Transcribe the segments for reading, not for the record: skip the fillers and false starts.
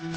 Wow.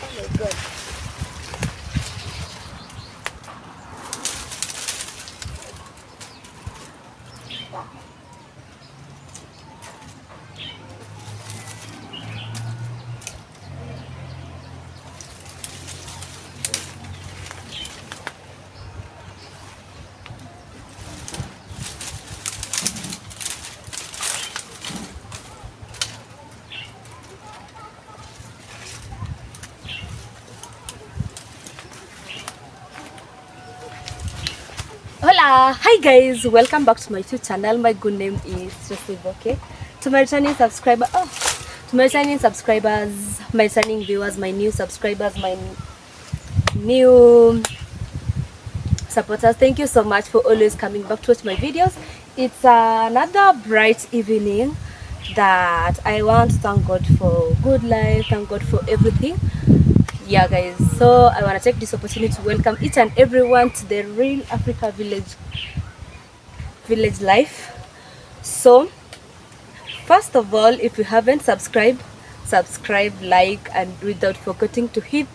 Oh my god. Hola, hi guys, welcome back to my YouTube channel. My good name is Joseph. Okay, to my returning subscriber, to my returning subscribers, my returning viewers, my new subscribers, my new supporters, thank you so much for always coming back to watch my videos. It's another bright evening that I want to thank God for good life, thank God for everything. Yeah guys, so I want to take this opportunity to welcome each and everyone to the Real Africa village life. So first of all, if you haven't subscribed, subscribe, like, and without forgetting to hit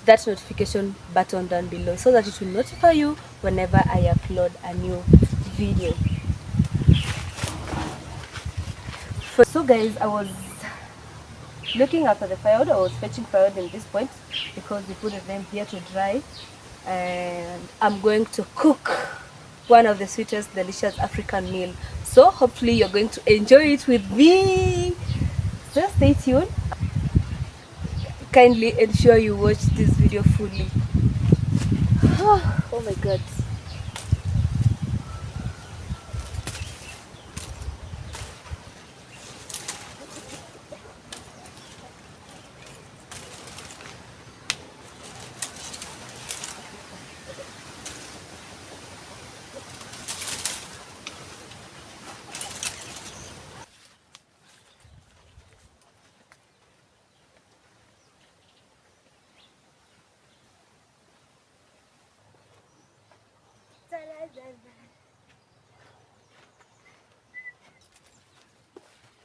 that notification button down below so that it will notify you whenever I upload a new video. So guys, I was looking after the firewood. I was fetching firewood in this point because we put them here to dry, and I'm going to cook one of the sweetest delicious African meal. So hopefully you're going to enjoy it with me. So stay tuned. Kindly ensure you watch this video fully. Oh my god.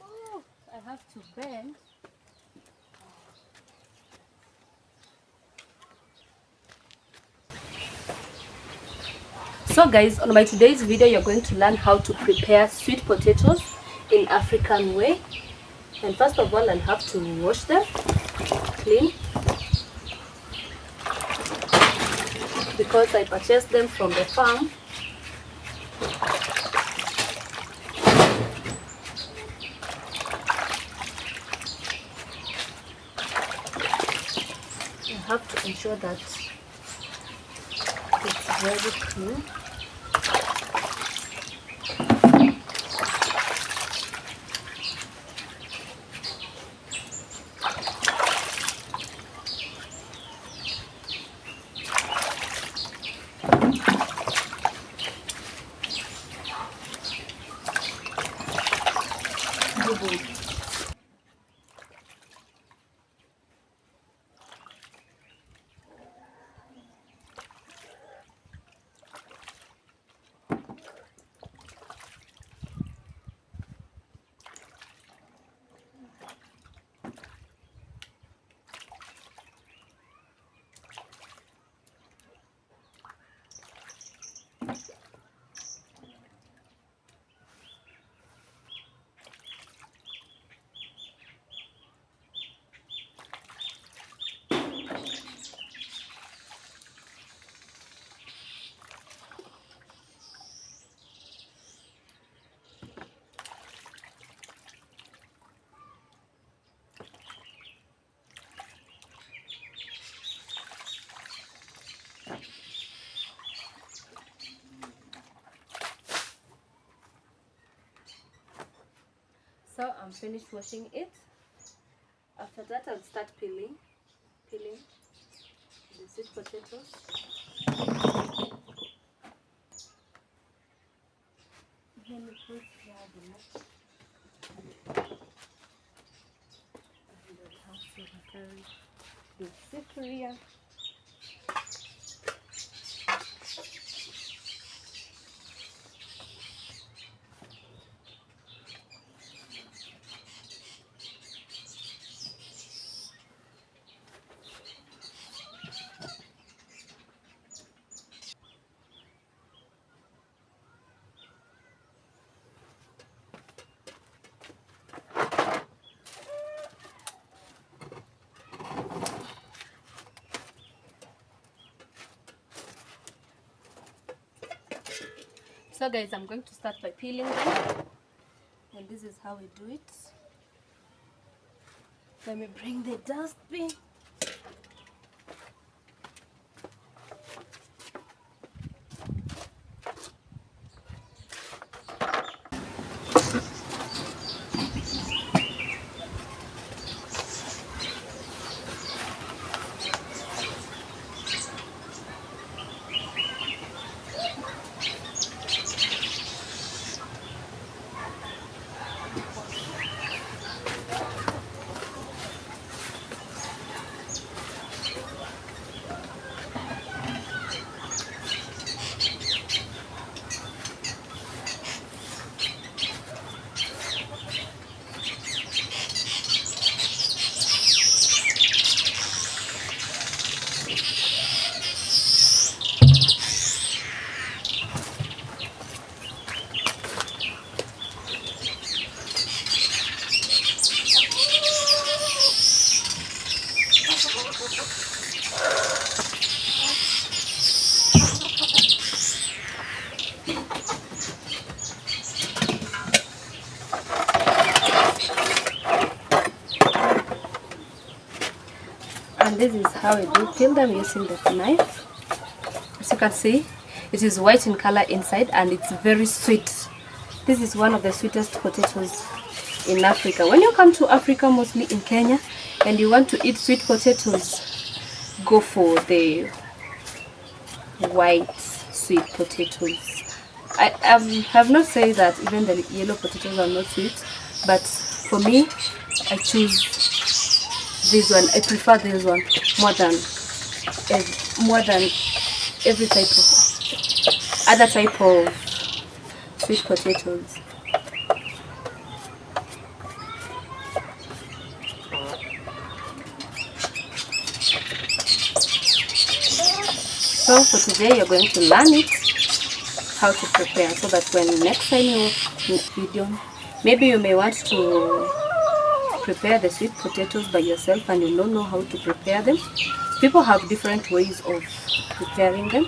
Oh, I have to bend. So guys, on my today's video you're going to learn how to prepare sweet potatoes in African way. And first of all, I'll have to wash them clean because I purchased them from the farm. I have to ensure that it's very clean. So I'm finished washing it. After that, I'll start peeling the sweet potatoes. Let me put here the next. And I'll have to return the cypria. So guys, I'm going to start by peeling them, and this is how we do it. Let me bring the dustbin. And this is how I do peel them using the knife. As you can see, it is white in color inside and it's very sweet. This is one of the sweetest potatoes in Africa. When you come to Africa, mostly in Kenya, and you want to eat sweet potatoes, go for the white sweet potatoes. I have not said that even the yellow potatoes are not sweet, but for me, I choose this one. I prefer this one more than every type of other type of sweet potatoes. So for today you're going to learn it how to prepare, so that when next time you don't, maybe you may want to prepare the sweet potatoes by yourself and you don't know how to prepare them. People have different ways of preparing them,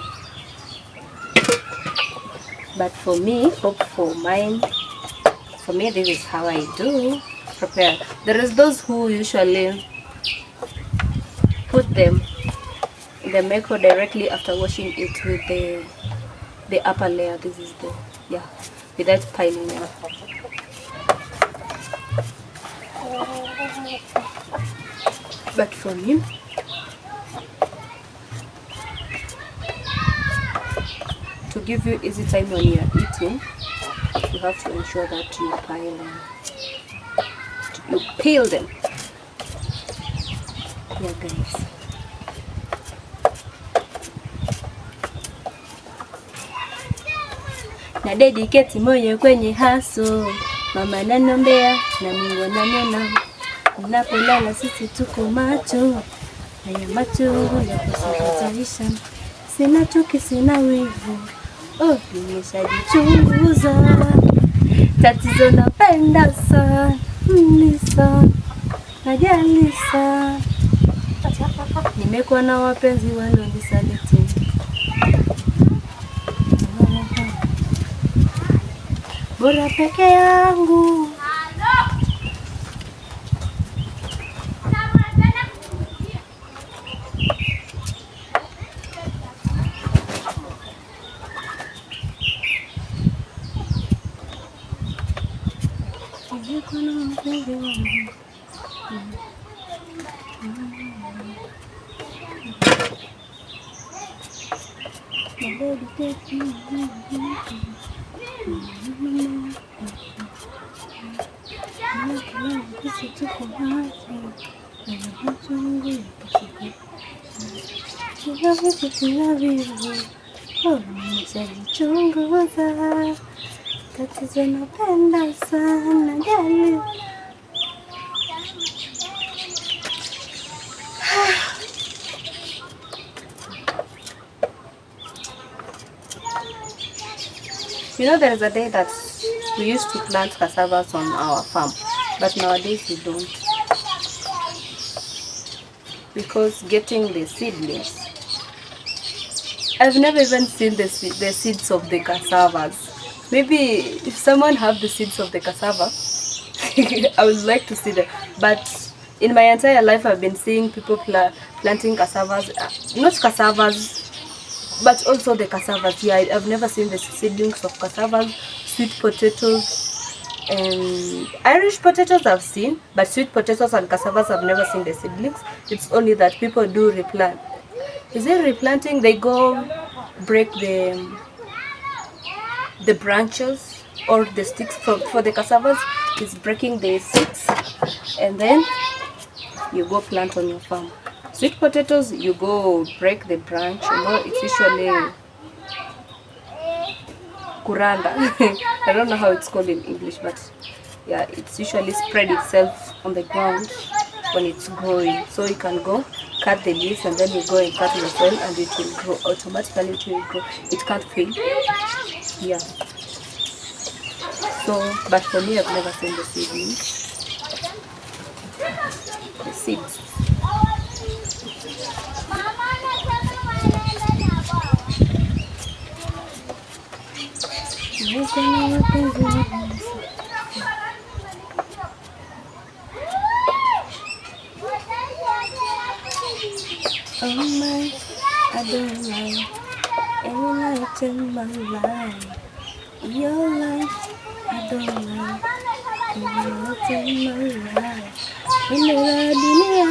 but for me, for me, this is how I do prepare. There is those who usually put them in the micro directly after washing it with the upper layer. This is the, yeah, without piling them. But for me, to give you easy time when you are eating, you have to ensure that you peel them. Yeah, guys. Na dedicate moyo kwenye haso, mama nanombea na Mungu ananena, napolala sisi tuko macho, haya macho ya kusikataisha, sina chuki sina wivu, oh nimeshajichunguza, tatizo napenda sana, sana, najali sana, nimekuwa na wapenzi walionisaliti. Bora peke yangu. Tatizo napenda sana jali. You know, there is a day that we used to plant cassavas on our farm, but nowadays we don't, because getting the seedlings, I've never even seen the seeds of the cassavas. Maybe if someone have the seeds of the cassava, I would like to see them. But in my entire life, I've been seeing people planting cassavas, not cassavas, but also the cassavas. Yeah, I've never seen the seedlings of cassavas, sweet potatoes, and Irish potatoes I've seen, but sweet potatoes and cassavas I've never seen the seedlings. It's only that people do replant. Is it replanting? They go break the branches or the sticks. For the cassavas, it's breaking the sticks, and then you go plant on your farm. Sweet potatoes, you go break the branch. You know, it's usually kuranda. I don't know how it's called in English, but yeah, it's usually spread itself on the ground when it's growing. So you can go cut the leaves and then you go and cut the soil and it will grow automatically. It will grow. It can't fail. Yeah. So, but for me, I've never seen the seedlings. The seeds. Oh my, I don't like any night in my life. Your life, I don't like any night in my life. Dunia, dunia,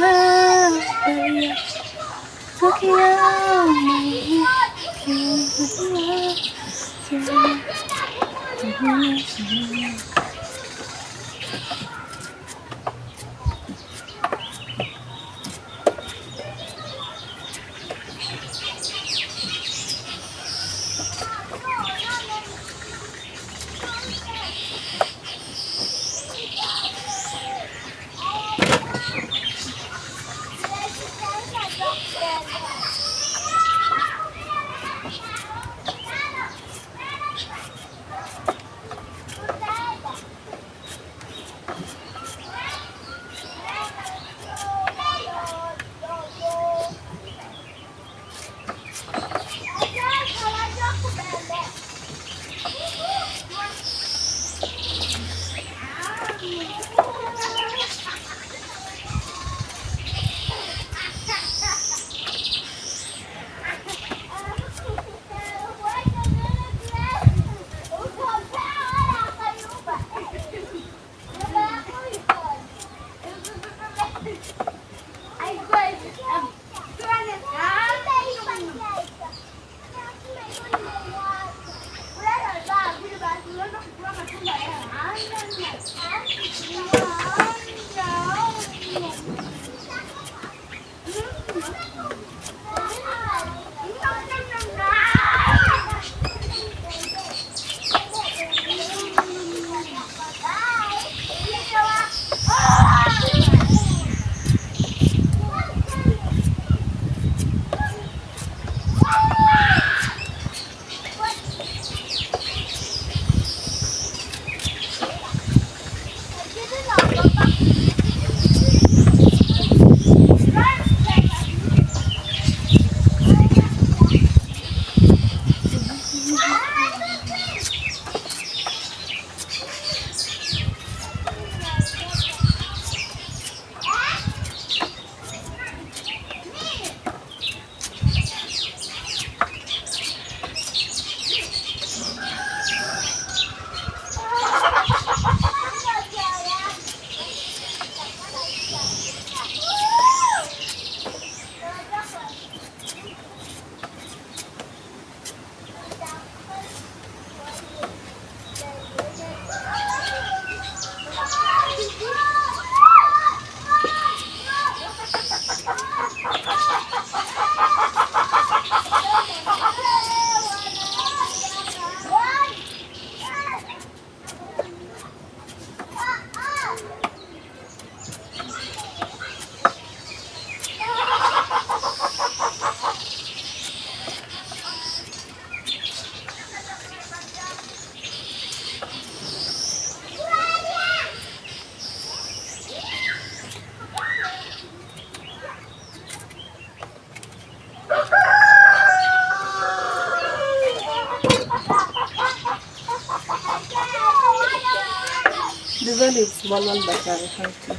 This one is small one, but I have to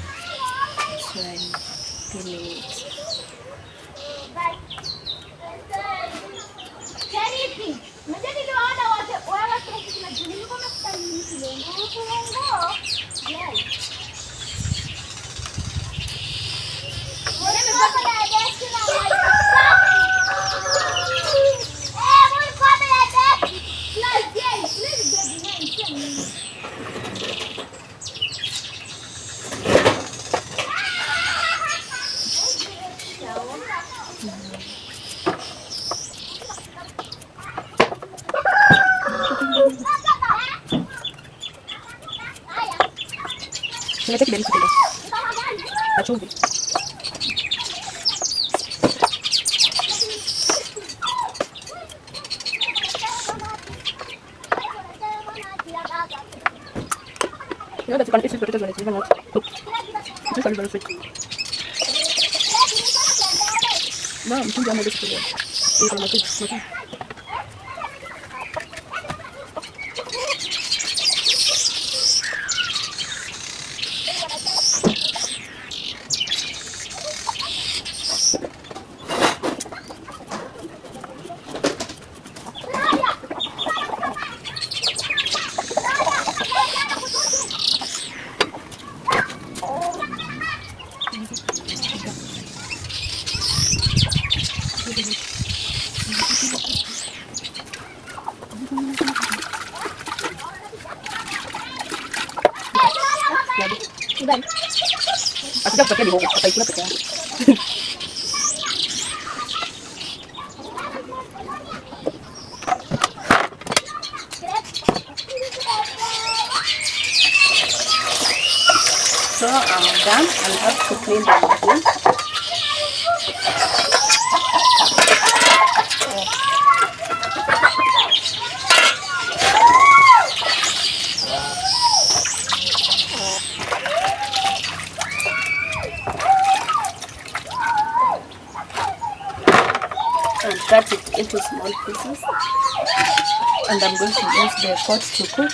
try peeling it. Tunaweka kidogo kidogo. Na chumvi. You know that you can eat sweet potatoes when it's even not cooked. It's usually very sweet. No, mchungi ama this today. Iko na sweet. Asija kupatia mihogo, ataikula peke yake. So I'm done. I'll have to clean the machine. And cut it into small pieces, and I'm going to use the pot to cook.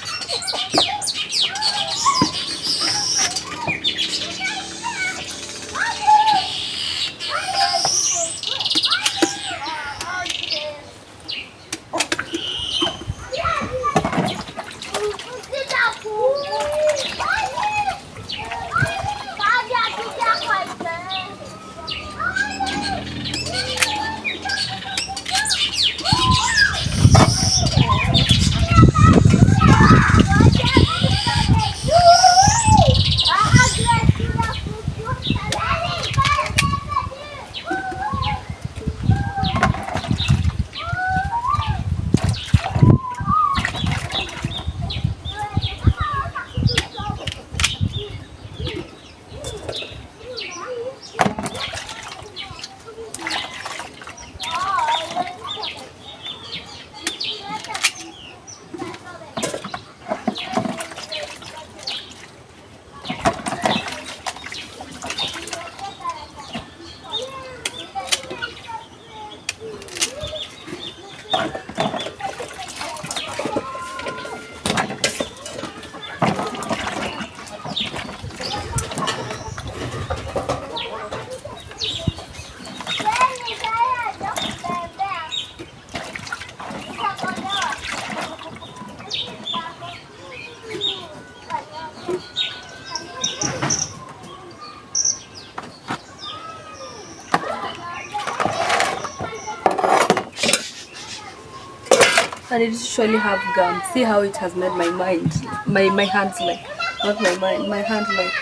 And it usually have gum. See how it has made my hands like, not my mind, my hands like,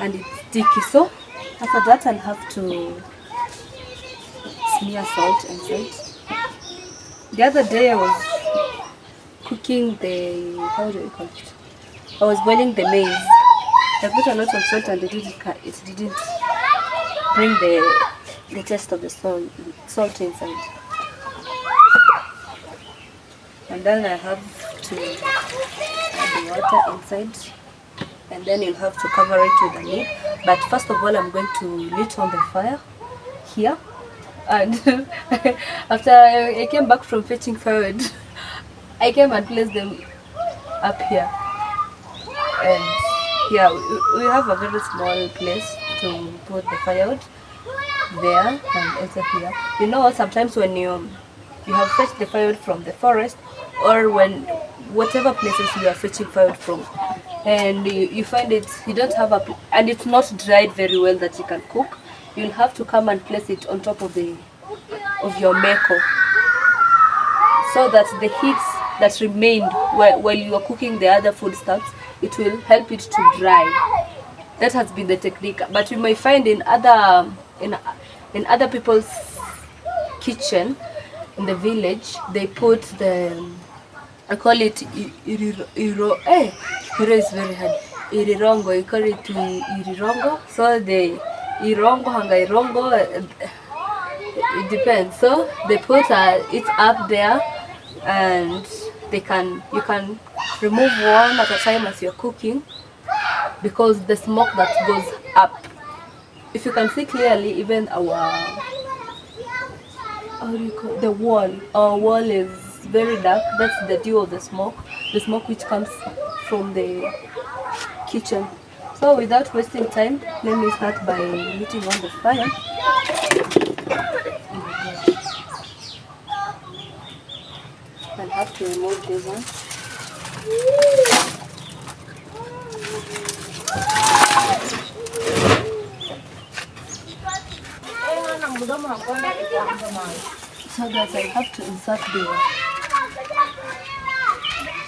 and it's sticky. So after that I'll have to smear salt inside. The other day I was cooking the, how do you call it? I was boiling the maize. I put a lot of salt and it didn't bring the taste of the salt inside. And then I have to add the water inside, and then you'll have to cover it with a lid. But first of all, I'm going to lit on the fire here. And after I came back from fetching firewood, I came and placed them up here. And yeah, we have a very small place to put the firewood there and also here. You know, sometimes when you have fetched the firewood from the forest, or when whatever places you are fetching firewood from, and you find it, you don't have and it's not dried very well that you can cook, you'll have to come and place it on top of your meko, so that the heat that remained while you are cooking the other foodstuffs, it will help it to dry. That has been the technique, but you may find in other people's kitchen in the village, they put I call it iro is very hard. Irirongo, you call it irirongo. So the irongo, hanga irongo, it depends. So they put it up there, and you can remove one at a time as you're cooking, because the smoke that goes up, if you can see clearly, even the wall, our wall is very dark. That's the dew of the smoke which comes from the kitchen. So without wasting time, let me start by lighting on the fire. I'll have to remove this one. So guys, I have to insert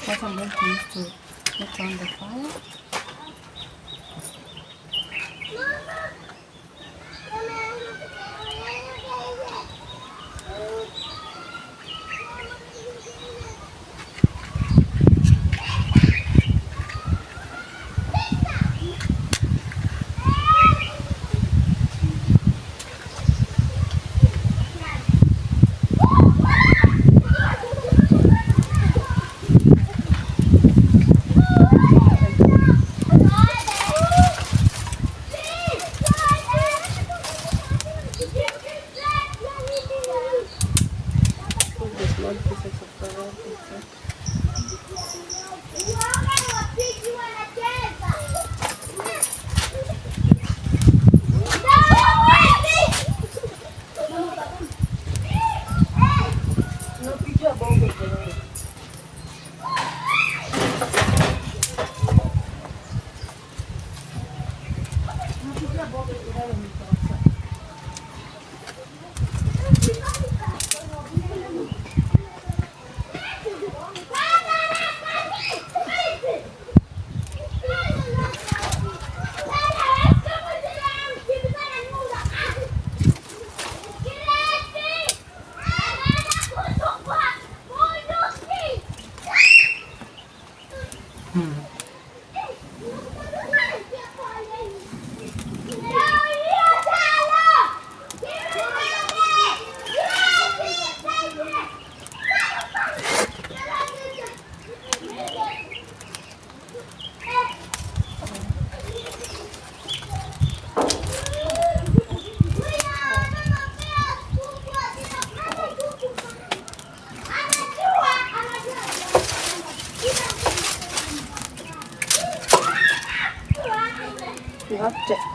what I'm going to use to put on the fire.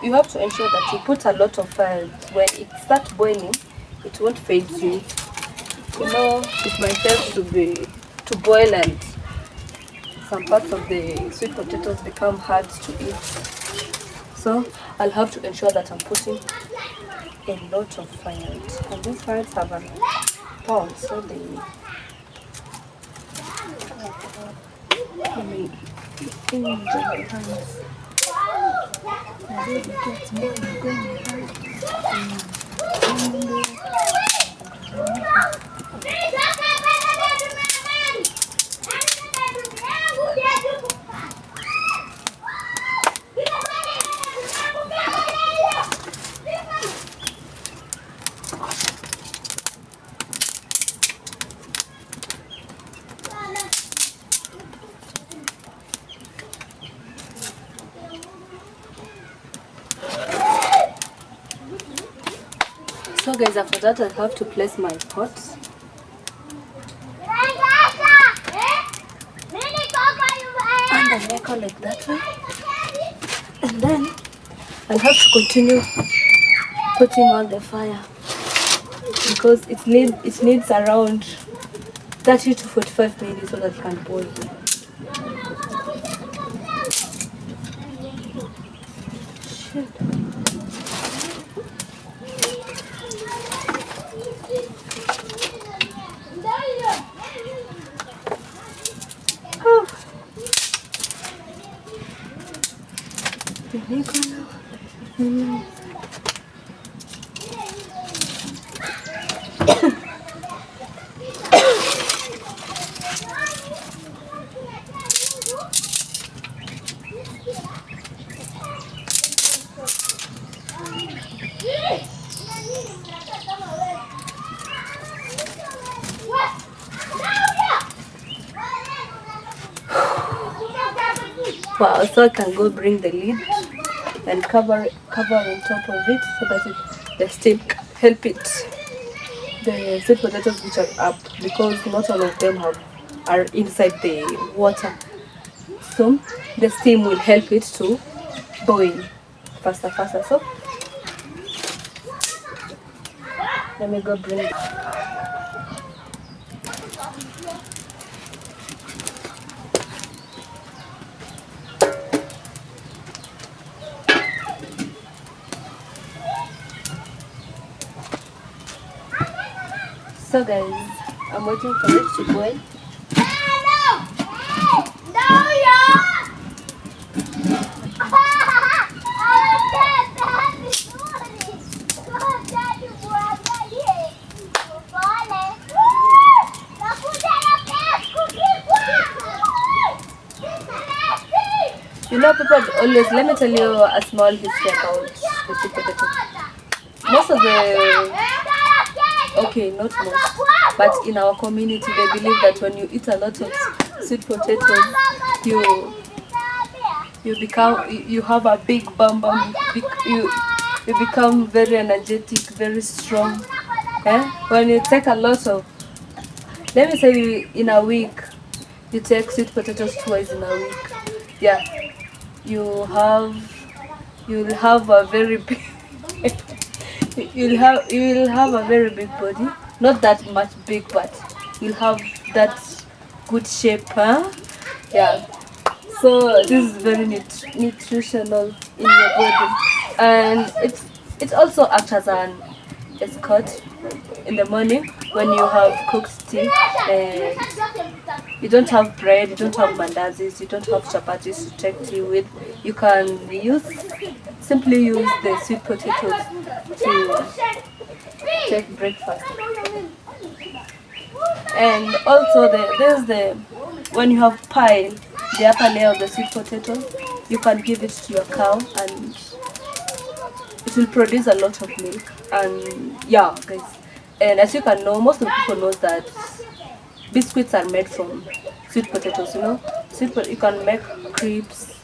You have to ensure that you put a lot of fire. When it starts boiling, it won't fade you. You know, it might help to boil, and some parts of the sweet potatoes become hard to eat. So I'll have to ensure that I'm putting a lot of fire. And these fires have a pound, so they may injure your hands. So guys, after that I have to place my pot. And I Naweka like that way, and then I'll have to continue putting on the fire because it needs around 30 to 45 minutes so that it can boil. Wow, so I can go bring the lid and cover on top of it so that the steam can help it. The sweet potatoes which are up, because not all of them are inside the water, so the steam will help it to boil faster. So let me go bring it. So guys, I'm waiting for it to boil. You know, people always, let me tell you a small history about the sweet potato. Most of the, okay, not most, but in our community, they believe that when you eat a lot of sweet potatoes, you have a big bum, you become very energetic, very strong. When you take a lot of, let me say in a week, you take sweet potatoes twice in a week. Yeah, you'll have a very big you will have a very big body. Not that much big, but you'll have that good shape, huh? Yeah. So this is very nutritional in your body, and it also acts as an escort in the morning when you have cooked tea and you don't have bread, you don't have mandazis, you don't have chapatis to take tea with. You can simply use the sweet potatoes to take breakfast. And also when you have piled the upper layer of the sweet potatoes, you can give it to your cow and it will produce a lot of milk. And yeah guys, and as you can know, most of the people knows that biscuits are made from sweet potatoes. You know, you can make crepes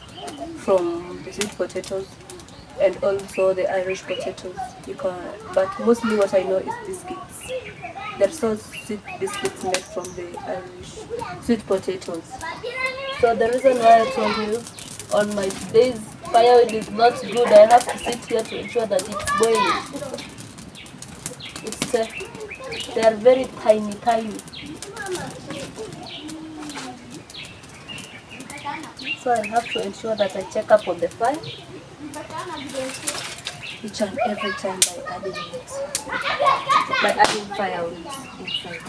from the sweet potatoes and also the Irish potatoes. You can, but mostly what I know is biscuits. There's also sweet biscuits made from the Irish sweet potatoes. So the reason why I told you on my today's firewood is not good, I have to sit here to ensure that it's boiling. They are very tiny. So I have to ensure that I check up on the fire each and every time by adding firewood inside.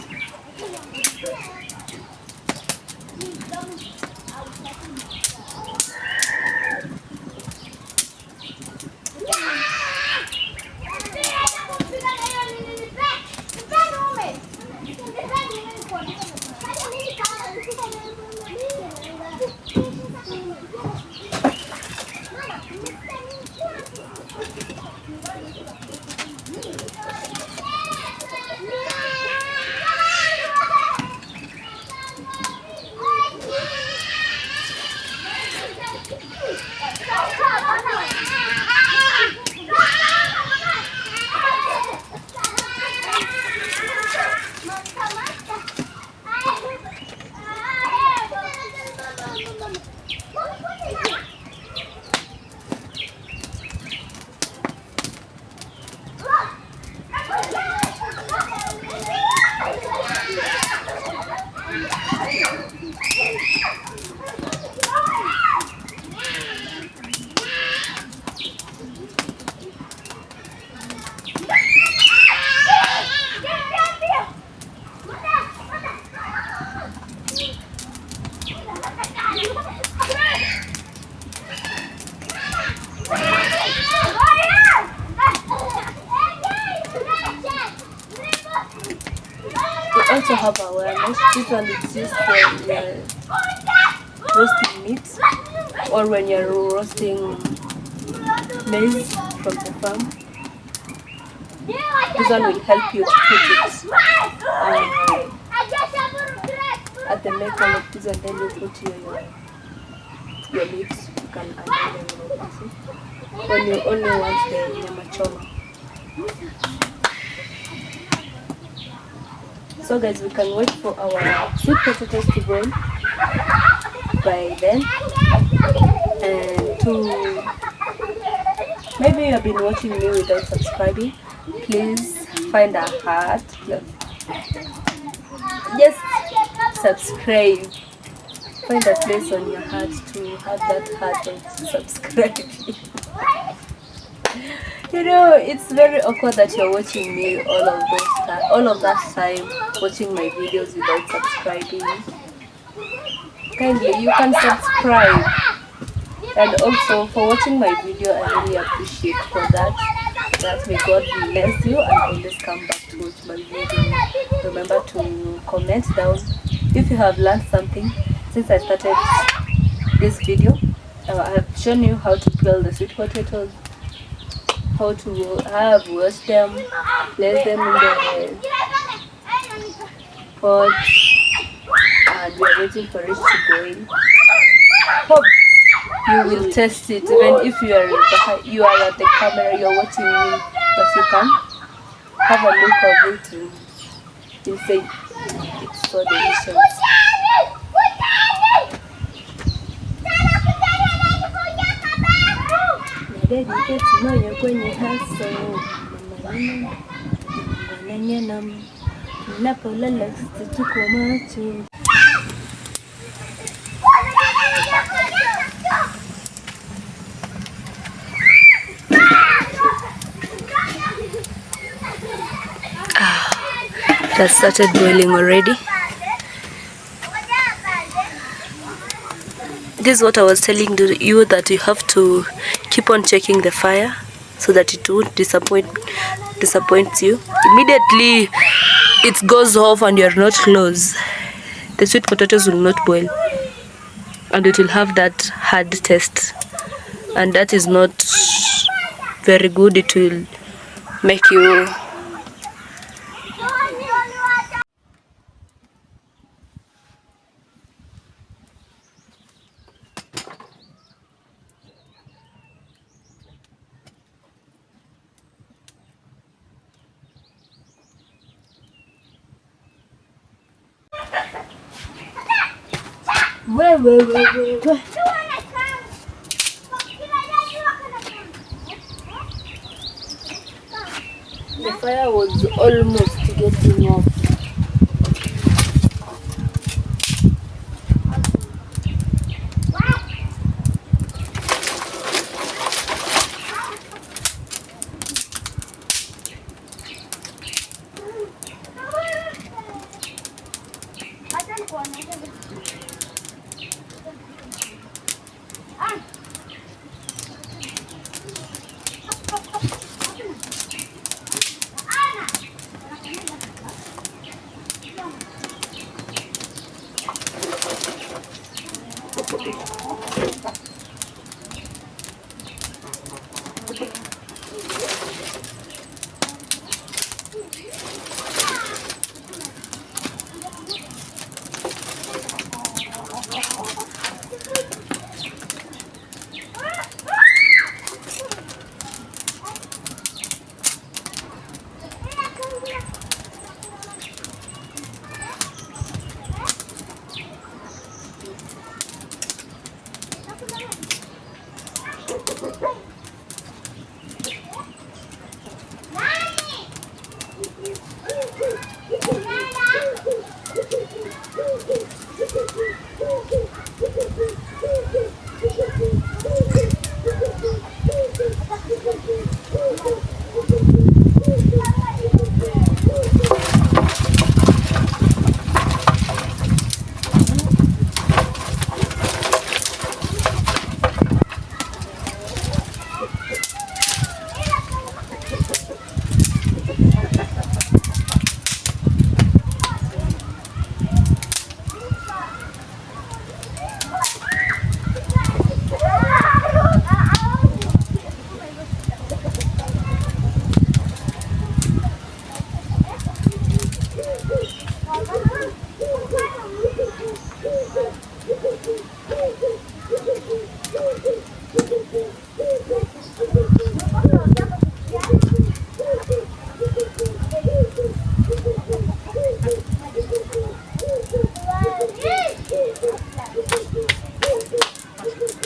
have awareness. This one is used when you're roasting meat or when you're roasting maize from the farm. This one will help you to put it at the neck like this, and then you put your meat. You can add them like this. When you only want the nyama choma. So guys, we can wait for our sweet potatoes to boil by then. And maybe you have been watching me without subscribing, please find a heart, just subscribe, find a place on your heart to have that heart of subscribing. You know, it's very awkward that you're watching me all of that time watching my videos without subscribing. Kindly, you can subscribe. And also for watching my video, I really appreciate for that may God bless you, and always come back to watch my video. Remember to comment down if you have learned something since I started this video. I have shown you how to peel the sweet potatoes, how to wash them, place them in the pot, and we are waiting for it to boil. Hope you will test it, even if you are at the camera, you are watching me, but you can have a look of it and you'll say it's so delicious. That started boiling already. This is what I was telling you, that you have to keep on checking the fire so that it won't disappoint you. Immediately it goes off and you're not close, the sweet potatoes will not boil and it will have that hard taste, and that is not very good. It will make you Where? The fire was almost getting off.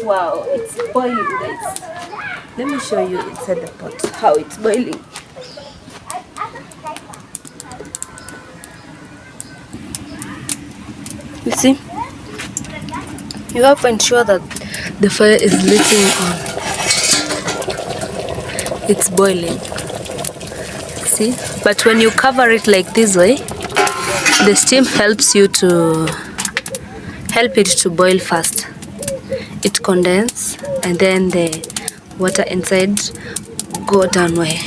Wow, it's boiling, guys. Let me show you inside the pot how it's boiling. You see, you have to ensure that the fire is letting on. It's boiling. See, but when you cover it like this way, the steam helps you to help it to boil fast. It condenses and then the water inside go down way.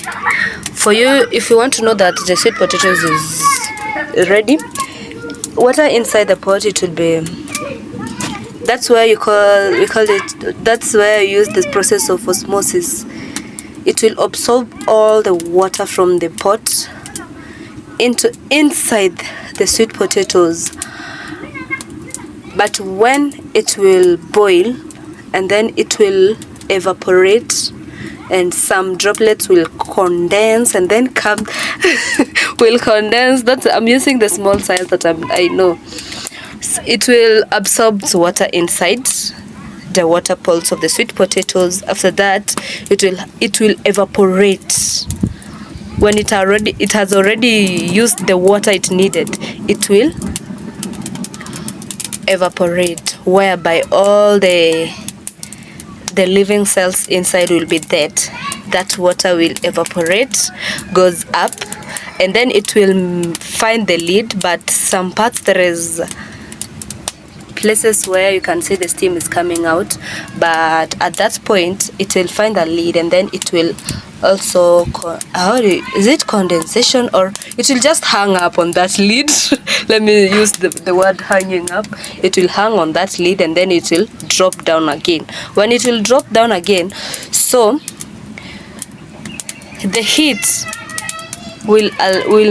For you, if you want to know that the sweet potatoes is ready, water inside the pot, it will be, that's where we call it, that's where you use this process of osmosis. It will absorb all the water from the pot into inside the sweet potatoes. But when it will boil and then it will evaporate and some droplets will condense and then come will condense. That's, I'm using the small size that I know. It will absorb the water inside the water pulse of the sweet potatoes. After that, it will evaporate. When it has already used the water it needed, it will evaporate, whereby all the living cells inside will be dead. That water will evaporate, goes up, and then it will find the lid. But some parts there is places where you can see the steam is coming out, but at that point it will find a lid and then it will also is it condensation, or it will just hang up on that lid. Let me use the word hanging up. It will hang on that lid and then it will drop down again. When it will drop down again, so the heat will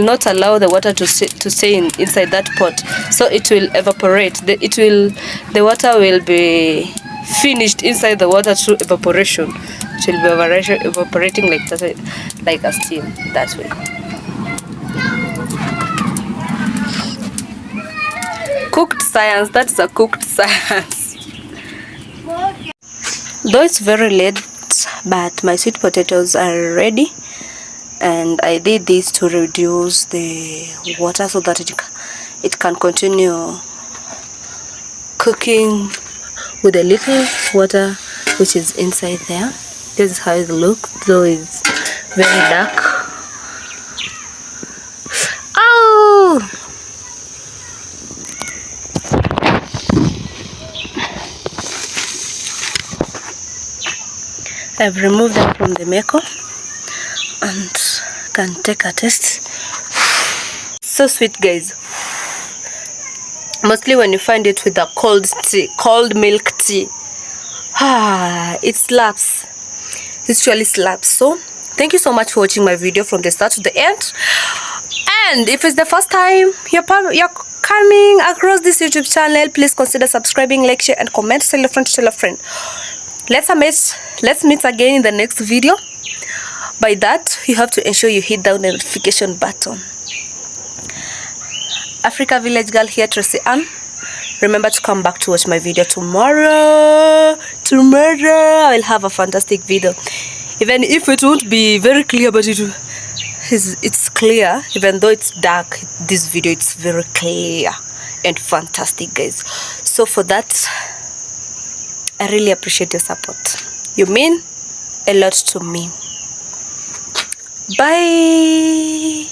not allow the water to stay inside that pot, so it will evaporate. The water will be finished inside the water through evaporation. It will be evaporating like that, like a steam, that way. Cooked science. That's a cooked science. Though it's very late, but my sweet potatoes are ready. And I did this to reduce the water so that it can continue cooking with a little water which is inside there. This is how it looks, though it's very dark. Oh! I've removed them from the meko and can take a taste. So sweet, guys. Mostly when you find it with a cold milk tea, it slaps. It really slaps. So thank you so much for watching my video from the start to the end. And if it's the first time you're coming across this YouTube channel, please consider subscribing, like, share, and comment. Tell a friend. Let's meet again in the next video. By that, you have to ensure you hit down the notification button. Africa Village Girl here, Tracy Ann. Remember to come back to watch my video tomorrow. I will have a fantastic video. Even if it won't be very clear, but it's clear. Even though it's dark, this video it's very clear and fantastic, guys. So for that, I really appreciate your support. You mean a lot to me. Bye.